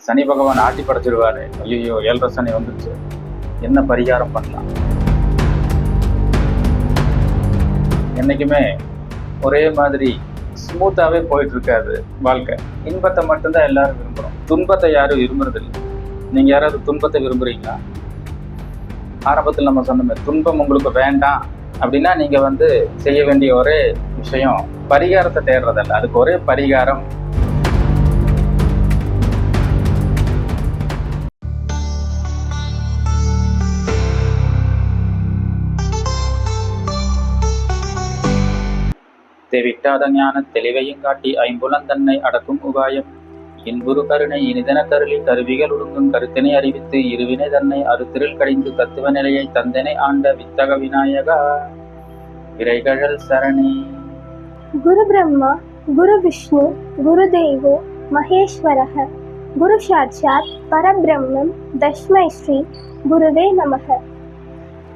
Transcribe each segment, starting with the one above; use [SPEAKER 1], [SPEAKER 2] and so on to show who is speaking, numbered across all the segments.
[SPEAKER 1] சனி பகவான் ஆட்டி படைச்சிருவாரு. ஐயோ 7.5 சனி வந்துருச்சு, என்ன பரிகாரம் பண்ணலாம்? என்னைக்குமே ஒரே மாதிரி ஸ்மூத்தாவே போயிட்டு இருக்காது வாழ்க்கை. இன்பத்தை மட்டும்தான் எல்லாரும் விரும்புறோம், துன்பத்தை யாரும் விரும்புறதில்லை. நீங்க யாராவது துன்பத்தை விரும்புறீங்களா? ஆரம்பத்தில் நம்ம சொன்னோமே, துன்பம் உங்களுக்கு வேண்டாம் அப்படின்னா நீங்க செய்ய வேண்டிய ஒரே விஷயம் பரிகாரத்தை தேடுறதல்ல. அதுக்கு ஒரே பரிகாரம் தெவிட்டாத ஞான தெளிவையும் காட்டி ஐம்புலன் தன்னை அடக்கும் உபாயம் இன்புறு கருணை இனிதன கருளி கருவிகள் ஒடுங்கும் கருத்தினை அறிவித்து இருவினை தன்னை அறுத்திரில் கடிந்து தத்துவ நிலையை தந்தனை ஆண்ட வித்தக விநாயகா விரைகழல் சரணி.
[SPEAKER 2] குரு பிரம்மா குரு விஷ்ணு குரு தேவோ மகேஸ்வரः குரு சாட்சாத் பரபிரம்மம் தஸ்மை ஸ்ரீ குருவே நமः.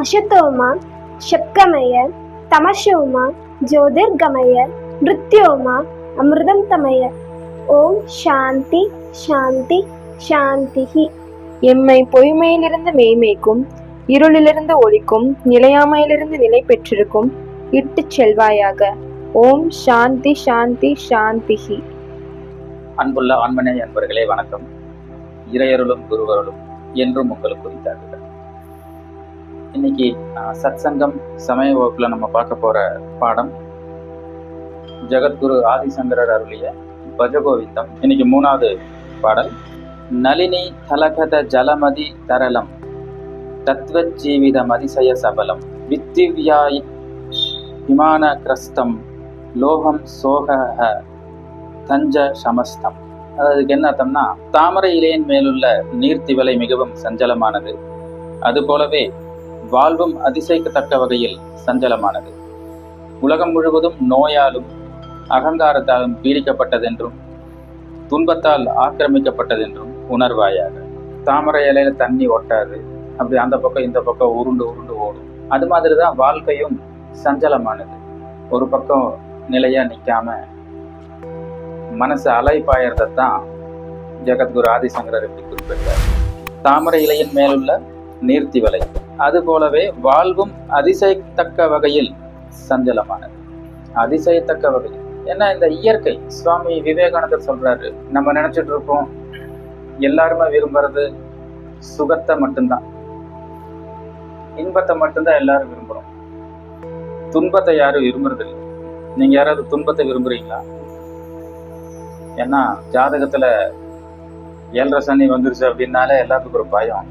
[SPEAKER 2] அசதோமா ஷட்கமய தமசோமா ஜோதிர்கமய மிருத்யோமா அமிர்தம் தமய. ஓம் சாந்தி சாந்தி சாந்தி.
[SPEAKER 3] எம்மை பொய்மையிலிருந்து மெய்மைக்கும் இருளிலிருந்து ஒளிக்கும் நிலையாமையிலிருந்து நிலை பெற்றிருக்கும் இட்டுச் செல்வாயாக. ஓம் சாந்தி சாந்தி சாந்தி.
[SPEAKER 1] அன்புள்ள ஆன்மநேய அன்பர்களே வணக்கம். இறையருளும் குருவருளும் என்றும் உங்களுக்கு குறித்தார்கள். இன்னைக்கு சத்சங்கம் சமய வகுப்புல நம்ம பார்க்க போற பாடம் ஜெகத்குரு ஆதிசங்கரர் அருளிய பஜகோவிந்தம். இன்னைக்கு 3வது பாடல். நளினி தலகத ஜலமதி தரலம் தத்வ ஜீவித மதிசய சபலம் வித்திவ்யாய் விமான கிரஸ்தம் லோகம் சோக தஞ்ச சமஸ்தம். அதுக்கு என்ன அர்த்தம்னா, தாமரை இலையின் மேலுள்ள நீர்த்திவலை மிகவும் சஞ்சலமானது, அதுபோலவே வாழ்வும் அதிசயிக்கத்தக்க வகையில் சஞ்சலமானது. உலகம் முழுவதும் நோயாலும் அகங்காரத்தாலும் பீடிக்கப்பட்டதென்றும் துன்பத்தால் ஆக்கிரமிக்கப்பட்டதென்றும் உணர்வாயாக. தாமரை இலையில தண்ணி ஒட்டாது, அப்படி அந்த பக்கம் இந்த பக்கம் உருண்டு உருண்டு ஓடும். அது மாதிரிதான் வாழ்க்கையும் சஞ்சலமானது. ஒரு பக்கம் நிலையா நிக்காம மனசு அலைப்பாயறதான் ஜெகத்குரு ஆதிசங்கரர் எப்படி குறிப்பிட்டார். தாமரை இலையின் மேலுள்ள நீர்த்திவலை, அது போலவே வாழ்வும் அதிசயத்தக்க வகையில் சஞ்சலமானது. அதிசயத்தக்க வகையில் ஏன்னா இந்த இயற்கை, சுவாமி விவேகானந்தர் சொல்றாரு, நம்ம நினைச்சிட்டு இருப்போம் எல்லாருமே விரும்புறது சுகத்தை மட்டும்தான், இன்பத்தை மட்டும்தான் எல்லாரும் விரும்புறோம், துன்பத்தை யாரும் விரும்புறதில்லை. நீங்க யாராவது துன்பத்தை விரும்புறீங்களா? ஏன்னா ஜாதகத்துல 7.5 சனி வந்துருச்சு அப்படின்னாலே எல்லாத்துக்கும் ஒரு பயம்.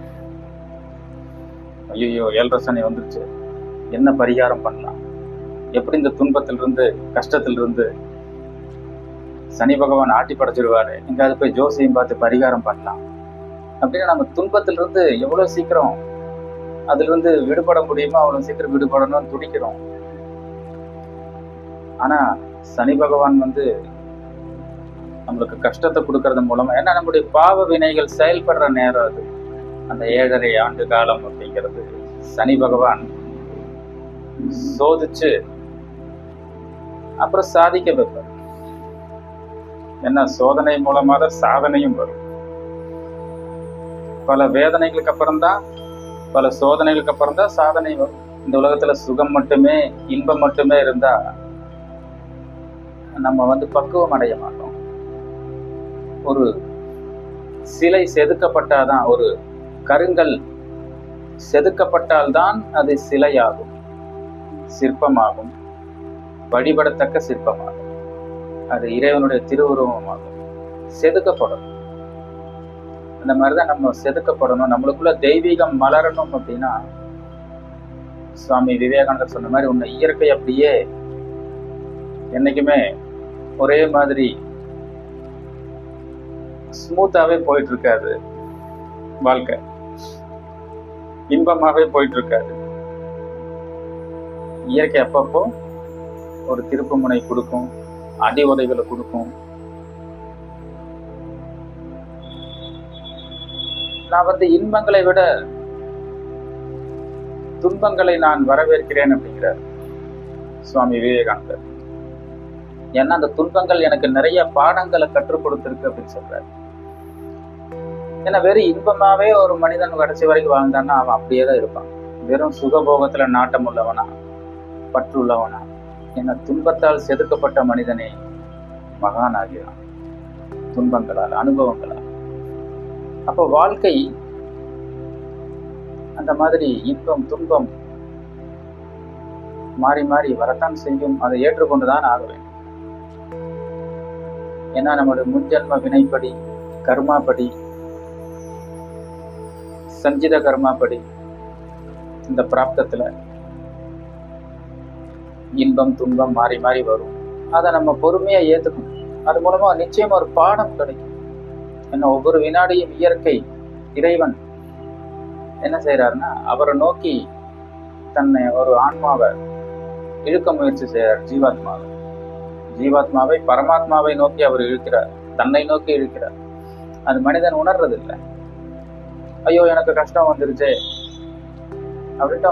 [SPEAKER 1] ஐயோ 7.5 சனி வந்துருச்சு, என்ன பரிகாரம் பண்ணலாம்? எப்படி இந்த துன்பத்திலிருந்து கஷ்டத்திலிருந்து சனி பகவான் ஆட்டி படைச்சிருவாரு, எங்காவது போய் ஜோசியம் பார்த்து பரிகாரம் பண்ணலாம் அப்படின்னு நம்ம துன்பத்திலிருந்து எவ்வளவு சீக்கிரம் அதிலிருந்து விடுபட முடியுமோ அவ்வளவு சீக்கிரம் விடுபடணும்னு துடிக்கிறோம். ஆனா சனி பகவான் நம்மளுக்கு கஷ்டத்தை கொடுக்கறது மூலமா, ஏன்னா நம்முடைய பாவ வினைகள் செயல்படுற நேரம் அது. அந்த 7.5 ஆண்டு காலம் அப்படிங்கிறது சனி பகவான் சோதிச்சு அப்புறம் சாதிக்க வைப்பார். என்ன, சோதனை மூலமா தான் சாதனையும் வரும். பல வேதனைகளுக்கு அப்புறம்தான், பல சோதனைகளுக்கு அப்புறம் தான் சாதனை வரும். இந்த உலகத்துல சுகம் மட்டுமே இன்பம் மட்டுமே இருந்தா நம்ம பக்குவம் அடைய மாட்டோம். ஒரு சிலை செதுக்கப்பட்டாதான், ஒரு கருங்கல் செதுக்கப்பட்டால்தான் அது சிலையாகும், சிற்பமாகும், வழிபடத்தக்க சிற்பமாகும், அது இறைவனுடைய திருவுருவமாகும், செதுக்கப்படும். அந்த மாதிரிதான் நம்ம செதுக்கப்படணும். நம்மளுக்குள்ள தெய்வீகம் மலரணும் அப்படின்னா, சுவாமி விவேகானந்தர் சொன்ன மாதிரி உன்னை இயற்கை அப்படியே என்னைக்குமே ஒரே மாதிரி ஸ்மூத்தாவே போயிட்டு இருக்காது வாழ்க்கை, இன்பமாவே போயிட்டு இருக்காது. இயற்கை அப்பப்போ ஒரு திருப்பு முனை கொடுக்கும், அடி உதைகளை கொடுக்கும். நான் இன்பங்களை விட துன்பங்களை நான் வரவேற்கிறேன் அப்படிங்கிறார் சுவாமி விவேகானந்தர். ஏன்னா அந்த துன்பங்கள் எனக்கு நிறைய பாடங்களை கற்றுக் கொடுத்திருக்கு அப்படின்னு சொல்றாரு. ஏன்னா வெறும் இன்பமாவே ஒரு மனிதன் கடைசி வரைக்கும் வாழ்ந்தான்னா அவன் அப்படியே தான் இருப்பான். வெறும் சுகபோகத்துல நாட்டம் உள்ளவனா, பற்று உள்ளவனா. ஏன்னா துன்பத்தால் செதுக்கப்பட்ட மனிதனே மகான் ஆகிறான், துன்பங்களால், அனுபவங்களால். அப்போ வாழ்க்கை அந்த மாதிரி இன்பம் துன்பம் மாறி மாறி வரத்தான் செய்யும். அதை ஏற்றுக்கொண்டுதான் ஆக வேண்டும். ஏன்னா நம்முடைய முன்ஜென்ம வினைப்படி, கர்மாப்படி, சஞ்சித கர்மாப்படி இந்த பிராப்தத்துல இன்பம் துன்பம் மாறி மாறி வரும். அதை நம்ம பொறுமையா ஏத்துக்கணும். அது மூலமா நிச்சயமா ஒரு பாடம் கிடைக்கும். ஏன்னா ஒவ்வொரு வினாடியும் இயற்கை இறைவன் என்ன செய்யறாருன்னா அவரை நோக்கி தன்னை ஒரு ஆன்மாவை இழுக்க முயற்சி செய்யறார். ஜீவாத்மாவை பரமாத்மாவை நோக்கி அவர் இழுக்கிறார், தன்னை நோக்கி இழுக்கிறார். அது மனிதன் உணர்றது இல்லை. ஐயோ எனக்கு கஷ்டம் வந்துருச்சு அப்படின்ட்டு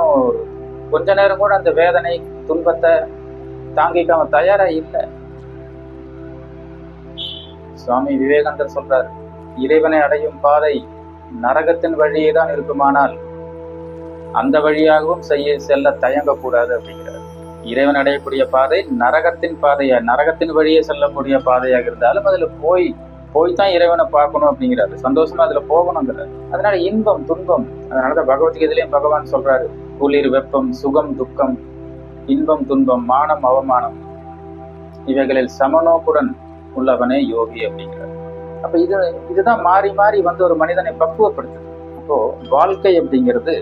[SPEAKER 1] கொஞ்ச நேரம் கூட அந்த வேதனை துன்பத்தை தாங்கிக்க அவன் தயாரா இல்லை. சுவாமி விவேகானந்தர் சொல்றார், இறைவனை அடையும் பாதை நரகத்தின் வழியே தான் இருக்குமானால் அந்த வழியாகவும் செல்ல தயங்கக்கூடாது அப்படிங்கிறார். இறைவன் அடையக்கூடிய பாதை நரகத்தின் பாதையா, நரகத்தின் வழியே செல்லக்கூடிய பாதையாக இருந்தாலும் அதுல போய்தான் இறைவனை பார்க்கணும் அப்படிங்கிறாரு. சந்தோஷமா அதுல போகணுங்கிறாரு. அதனால இன்பம் துன்பம், அதனாலதான் பகவத்கீதையிலையும் பகவான் சொல்றாரு, குளிர் வெப்பம் சுகம் துக்கம் இன்பம் துன்பம் மானம் அவமானம் இவைகளில் சமநோக்குடன் உள்ளவனே யோகி அப்படிங்கிறார். அப்ப இதுதான் மாறி மாறி வந்து ஒரு மனிதனை பக்குவப்படுத்துது. அப்போ வாழ்க்கை அப்படிங்கிறது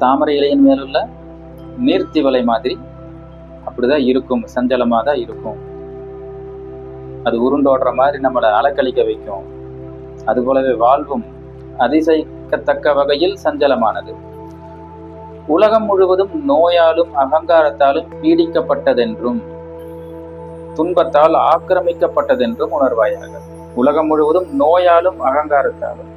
[SPEAKER 1] தாமரை இலையின் மேலுள்ள நீர்த்தி வலை மாதிரி அப்படிதான் இருக்கும், சஞ்சலமா தான் இருக்கும். அது உருண்டோடுற மாதிரி நம்மளை அலக்களிக்க வைக்கும். அது போலவே வாழ்வும் அதிசயிக்கத்தக்க வகையில் சஞ்சலமானது. உலகம் முழுவதும் நோயாலும் அகங்காரத்தாலும் பீடிக்கப்பட்டதென்றும் துன்பத்தால் ஆக்கிரமிக்கப்பட்டதென்றும் உணர்வாயாக. உலகம் முழுவதும் நோயாலும் அகங்காரத்தாலும்.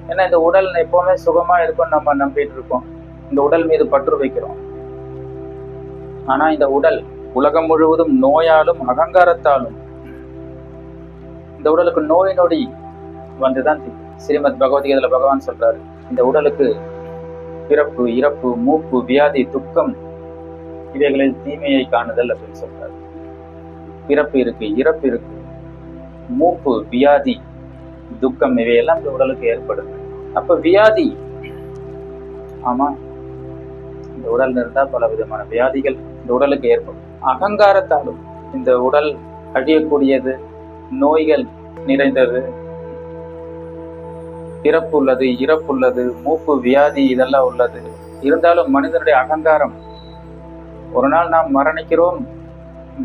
[SPEAKER 1] ஏன்னா இந்த உடல் எப்பவுமே சுகமா இருக்கும் நம்ம நம்பிட்டு இருக்கோம், இந்த உடல் மீது பற்று வைக்கிறோம். ஆனா இந்த உடல் உலகம் முழுவதும் நோயாலும் அகங்காரத்தாலும், இந்த உடலுக்கு நோய் நொடி வந்துதான் ஸ்ரீமத் பகவத்கீதையில பகவான் சொல்றாரு, இந்த உடலுக்கு பிறப்பு இறப்பு மூப்பு வியாதி துக்கம் இவைகளில் தீமையை காணுதல் அப்படின்னு சொல்றாரு. பிறப்பு இருக்கு, இறப்பு இருக்கு, மூப்பு வியாதி துக்கம் இவையெல்லாம் இந்த உடலுக்கு ஏற்படுது. அப்ப வியாதி, ஆமா இந்த உடல் இருந்தா பல விதமான வியாதிகள் இந்த உடலுக்கு ஏற்படும். அகங்காரத்தாலும் இந்த உடல் அழியக்கூடியது, நோய்கள் நிறைந்தது, பிறப்பு உள்ளது இறப்பு உள்ளது மூப்பு வியாதி இதெல்லாம் உள்ளது. இருந்தாலும் மனிதனுடைய அகங்காரம், ஒரு நாள் நாம்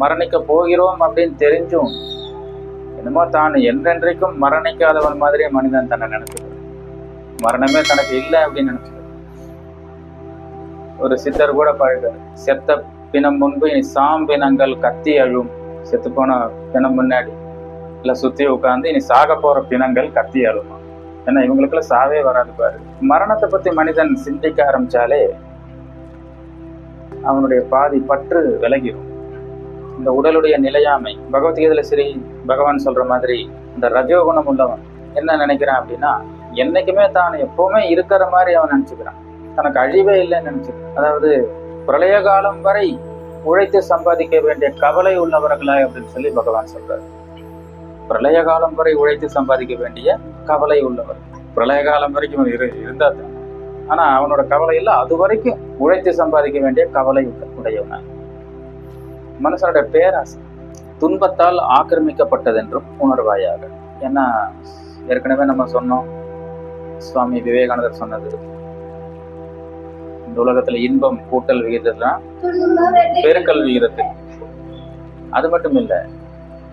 [SPEAKER 1] மரணிக்க போகிறோம் அப்படின்னு தெரிஞ்சும் என்னமோ தான் என்றென்றைக்கும் மரணிக்காதவன் மாதிரியே மனிதன் தன்னை நினைச்சுக்கிறான். மரணமே தனக்கு இல்லை அப்படின்னு நினைச்சுக்கிறான். ஒரு சித்தர் கூட பாடுறாரு, செத்த பிணம் முன்பு இனி சாம்பினங்கள் கத்தி அழும். செத்து போன பிணம் முன்னாடி இல்லை சுத்தி உட்காந்து இனி சாக போற பிணங்கள் கத்தி அழுமா. ஏன்னா இவங்களுக்குள்ள சாவே வராது பாரு. மரணத்தை பத்தி மனிதன் சிந்திக்க ஆரம்பிச்சாலே அவனுடைய பாதி பற்று விலகிடும். இந்த உடலுடைய நிலையாமை, பகவத்கீதையில ஸ்ரீ பகவான் சொல்ற மாதிரி இந்த ரஜோகுணம் உள்ளவன் என்ன நினைக்கிறான் அப்படின்னா, என்னைக்குமே தான் எப்பவுமே இருக்கிற மாதிரி அவன் நினைச்சுக்கிறான், தனக்கு அழிவே இல்லைன்னு நினைச்சுக்கிறான். அதாவது பிரளய காலம் வரை உழைத்து சம்பாதிக்க வேண்டிய கவலை உள்ளவர்களா அப்படின்னு சொல்லி பகவான் சொல்றாரு. பிரளய காலம் வரை உழைத்து சம்பாதிக்க வேண்டிய கவலை உள்ளவர். பிரளய காலம் வரைக்கும் இருந்தா தான், ஆனா அவனோட கவலை இல்லை, அது வரைக்கும் உழைத்து சம்பாதிக்க வேண்டிய கவலை உடையவன். மனுஷனுடைய பேராசை துன்பத்தால் ஆக்கிரமிக்கப்பட்டதென்றும் உணர்வாயாக. ஏன்னா ஏற்கனவே நம்ம சொன்னோம், சுவாமி விவேகானந்தர் சொன்னது, இந்த உலகத்துல இன்பம் கூட்டல் விகிதத்துலாம் பெருக்கல் விகிதத்தில். அது மட்டும் இல்லை,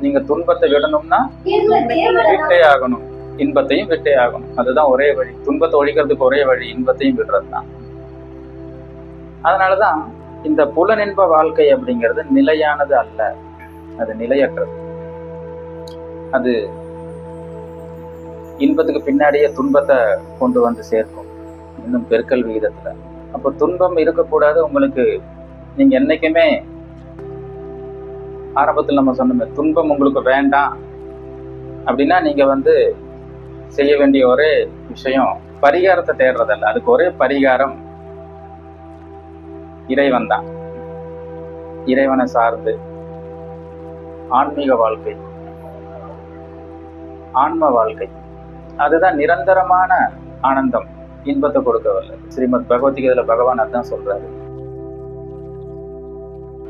[SPEAKER 1] நீங்க துன்பத்தை விடணும்னா விட்டே ஆகணும், இன்பத்தையும் விட்டே ஆகணும். அதுதான் ஒரே வழி. துன்பத்தை ஒழிக்கிறதுக்கு ஒரே வழி இன்பத்தையும் விடுறது தான். அதனாலதான் இந்த புலனின்ப வாழ்க்கை அப்படிங்கிறது நிலையானது அல்ல, அது நிலையற்றது. அது இன்பத்துக்கு பின்னாடியே துன்பத்தை கொண்டு வந்து சேர்க்கும், இன்னும் பெருக்கல் விகிதத்துல. அப்போ துன்பம் இருக்கக்கூடாது உங்களுக்கு. நீங்க என்னைக்குமே ஆரம்பத்தில் நம்ம சொன்னோமே, துன்பம் உங்களுக்கு வேண்டாம் அப்படின்னா நீங்க செய்ய வேண்டிய ஒரே விஷயம் பரிகாரத்தை தேடுறதல்ல. அதுக்கு ஒரே பரிகாரம் இறைவன் தான். இறைவனை சார்ந்து ஆன்மீக வாழ்க்கை, ஆன்ம வாழ்க்கை, அதுதான் நிரந்தரமான ஆனந்தம், இன்பத்தை கொடுக்கவில்லை. ஸ்ரீமத் பகவத்கீதையில பகவான் அதான் சொல்றாரு.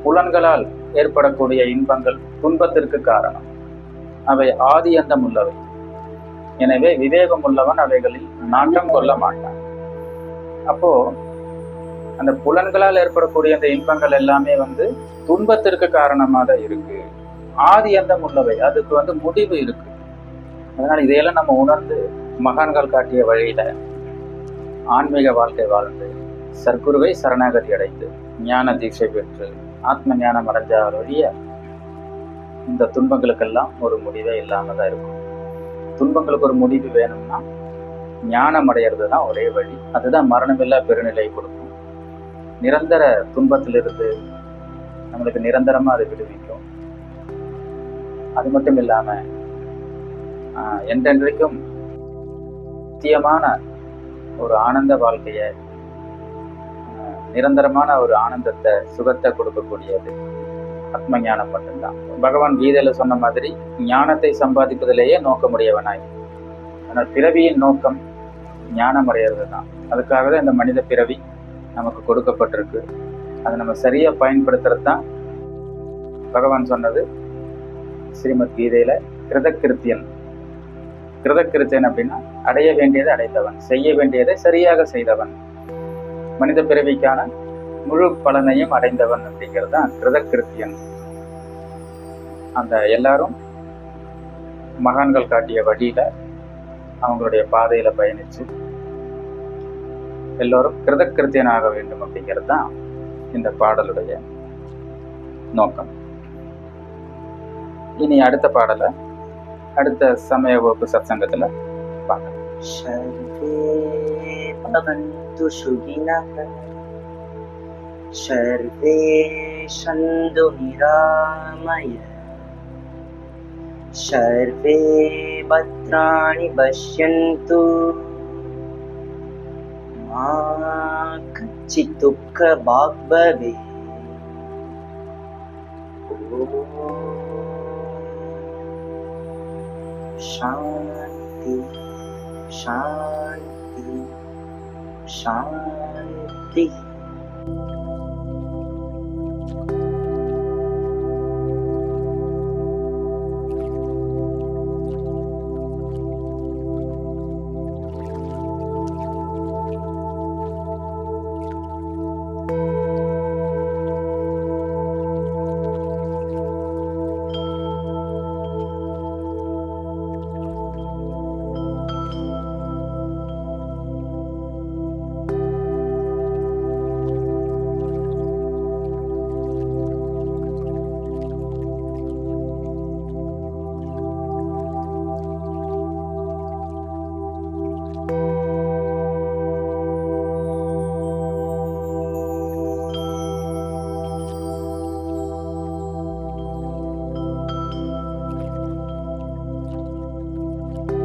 [SPEAKER 1] புலன்களால் ஏற்படக்கூடிய இன்பங்கள் துன்பத்திற்கு காரணம். அவை ஆதி அந்தம் உள்ளவை. எனவே விவேகம் உள்ளவன் அவைகளில் நாட்டம் கொள்ள மாட்டான். அப்போ அந்த புலன்களால் ஏற்படக்கூடிய அந்த இன்பங்கள் எல்லாமே துன்பத்திற்கு காரணமாக இருக்கு. ஆதி அந்தம் உள்ளவை, அதுக்கு முடிவு இருக்கு. அதனால இதையெல்லாம் நம்ம உணர்ந்து மகான்கள் காட்டிய வழியில ஆன்மீக வாழ்க்கை வாழ்ந்து சர்க்குருவை சரணாகதி அடைந்து ஞான தீட்சை பெற்று ஆத்ம ஞானம் அடைஞ்ச வழிய இந்த துன்பங்களுக்கெல்லாம் ஒரு முடிவே இல்லாம தான் இருக்கும். துன்பங்களுக்கு ஒரு முடிவு வேணும்னா ஞானம் அடையிறது தான் ஒரே வழி. அதுதான் மரணமில்லா பெருநிலை கொடுக்கும். நிரந்தர துன்பத்திலிருந்து நம்மளுக்கு நிரந்தரமா அது விடுவிக்கும். அது மட்டும் இல்லாம என்றென்றைக்கும் நித்தியமான ஒரு ஆனந்த வாழ்க்கைய, நிரந்தரமான ஒரு ஆனந்தத்தை, சுகத்தை கொடுக்கக்கூடியது ஆத்ம ஞானம் மட்டும்தான். பகவான் கீதையில சொன்ன மாதிரி ஞானத்தை சம்பாதிப்பதிலேயே நோக்கமுடையவனாய். ஆனால் பிறவியின் நோக்கம் ஞானம் அடையிறது தான். அதுக்காக தான் இந்த மனித பிறவி நமக்கு கொடுக்கப்பட்டிருக்கு. அதை நம்ம சரியா பயன்படுத்துறது தான் பகவான் சொன்னது ஸ்ரீமத் கீதையில கிருதக்கிருத்தியன். கிருதக்கிருத்தியன் அப்படின்னா அடைய வேண்டியதை அடைந்தவன், செய்ய வேண்டியதை சரியாக செய்தவன், மனித பிறவிக்கான முழு பலனையும் அடைந்தவன் அப்படிங்கிறது தான் கிருதக்கிருத்தியன். அந்த எல்லாரும் மகான்கள் காட்டிய வழியில அவங்களுடைய பாதையில பயணிச்சு எல்லோரும் கிருதக்கிருத்தியனாக வேண்டும் அப்படிங்கிறது தான் இந்த பாடலுடைய நோக்கம். இனி அடுத்த பாடலை அடுத்த சமய வகுப்பு சத்சங்கத்துல பார்க்கலாம்.
[SPEAKER 4] சர்வே பவந்து சுகினः சர்வே சந்து நிராமய சர்வே பத்ராணி பஷ்யந்து மா கச்சித் துக்க பாக் பவேத். शांति शांति शांति.